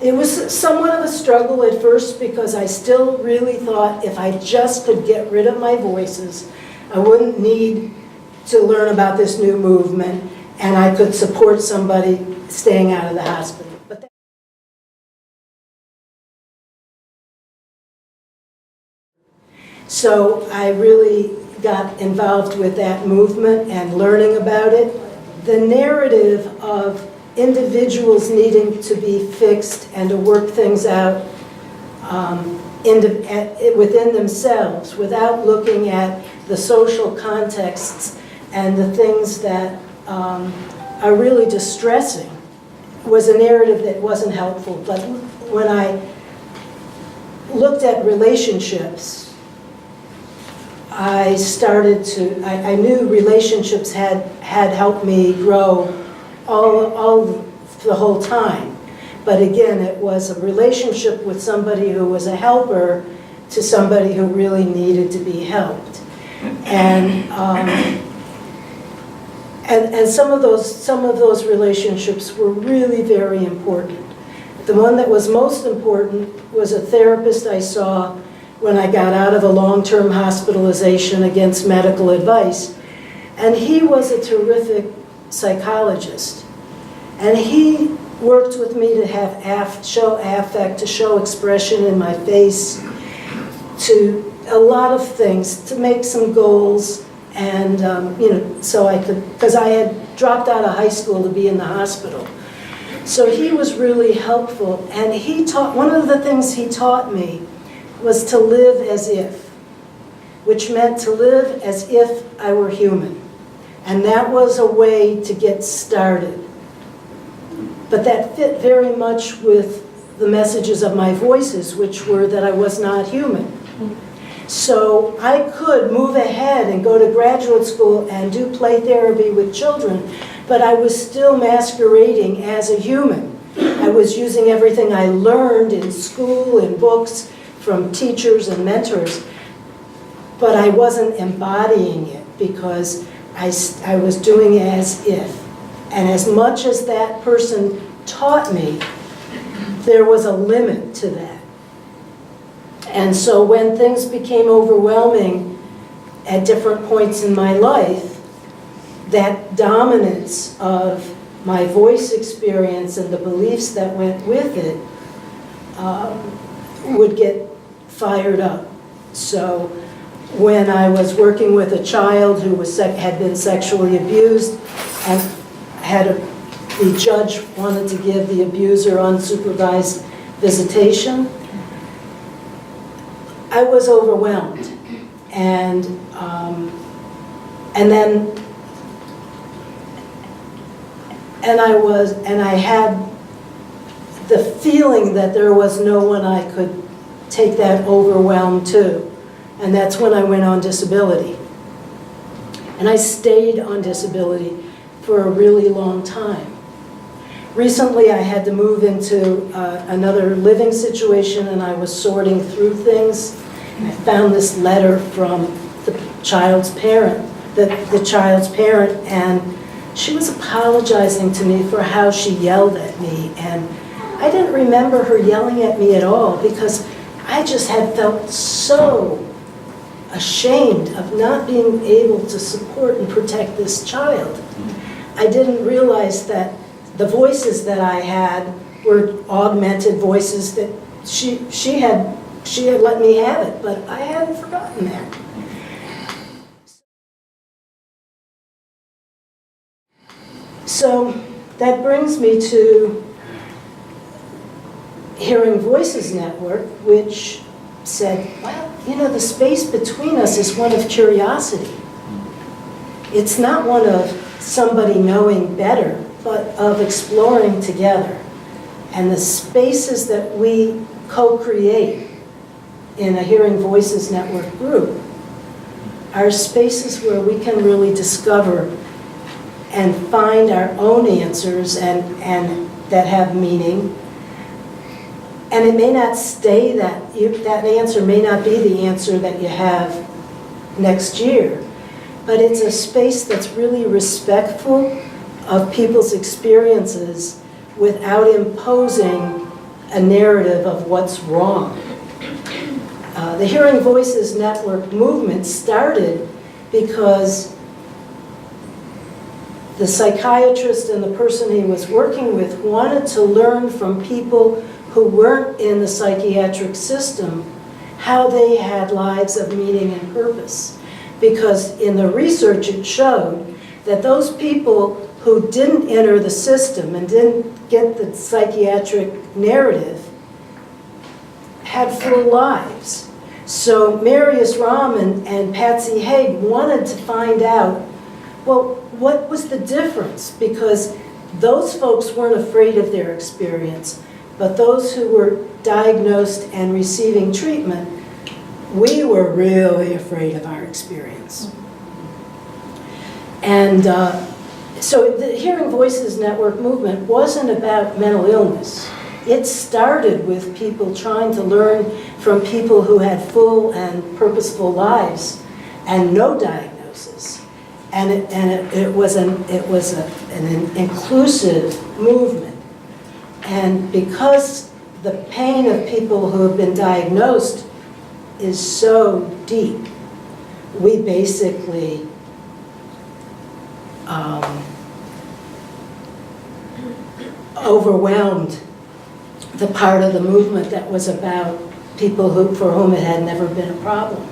It was somewhat of a struggle at first because I still really thought if I just could get rid of my voices, I wouldn't need to learn about this new movement, and I could support somebody staying out of the hospital. So I really got involved with that movement and learning about it. The narrative of individuals needing to be fixed and to work things out within themselves without looking at the social contexts and the things that are really distressing was a narrative that wasn't helpful. But when I looked at relationships, I knew relationships had helped me grow all the whole time. But again, it was a relationship with somebody who was a helper to somebody who really needed to be helped. And some of those relationships were really very important. The one that was most important was a therapist I saw when I got out of a long-term hospitalization against medical advice. And he was a terrific psychologist. And he worked with me to show affect, to show expression in my face, to a lot of things, to make some goals, and so I could, because I had dropped out of high school to be in the hospital. So he was really helpful, and one of the things he taught me was to live as if, which meant to live as if I were human. And that was a way to get started. But that fit very much with the messages of my voices, which were that I was not human. So I could move ahead and go to graduate school and do play therapy with children, but I was still masquerading as a human. I was using everything I learned in school and books from teachers and mentors, but I wasn't embodying it because I was doing it as if. And as much as that person taught me, there was a limit to that. And so when things became overwhelming at different points in my life, that dominance of my voice experience and the beliefs that went with it would get fired up. So when I was working with a child who had been sexually abused and the judge wanted to give the abuser unsupervised visitation, I was overwhelmed, and I had the feeling that there was no one I could take that overwhelm to, and that's when I went on disability. And I stayed on disability for a really long time. Recently, I had to move into another living situation, and I was sorting through things. And I found this letter from the child's parent, and she was apologizing to me for how she yelled at me. And I didn't remember her yelling at me at all because I just had felt so ashamed of not being able to support and protect this child. I didn't realize that the voices that I had were augmented voices that she had let me have it, but I hadn't forgotten that. So that brings me to Hearing Voices Network, which said, well, the space between us is one of curiosity. It's not one of somebody knowing better, but of exploring together. And the spaces that we co-create in a Hearing Voices Network group are spaces where we can really discover and find our own answers and that have meaning. And it may not stay that answer may not be the answer that you have next year, but it's a space that's really respectful of people's experiences without imposing a narrative of what's wrong. The Hearing Voices Network movement started because the psychiatrist and the person he was working with wanted to learn from people who weren't in the psychiatric system how they had lives of meaning and purpose. Because in the research it showed that those people who didn't enter the system and didn't get the psychiatric narrative had full lives. So Marius Rahm and Patsy Haig wanted to find out, well, what was the difference? Because those folks weren't afraid of their experience, but those who were diagnosed and receiving treatment, we were really afraid of our experience. And so the Hearing Voices Network movement wasn't about mental illness. It started with people trying to learn from people who had full and purposeful lives and no diagnosis. And it was an inclusive movement. And because the pain of people who have been diagnosed is so deep, we basically overwhelmed the part of the movement that was about people for whom it had never been a problem.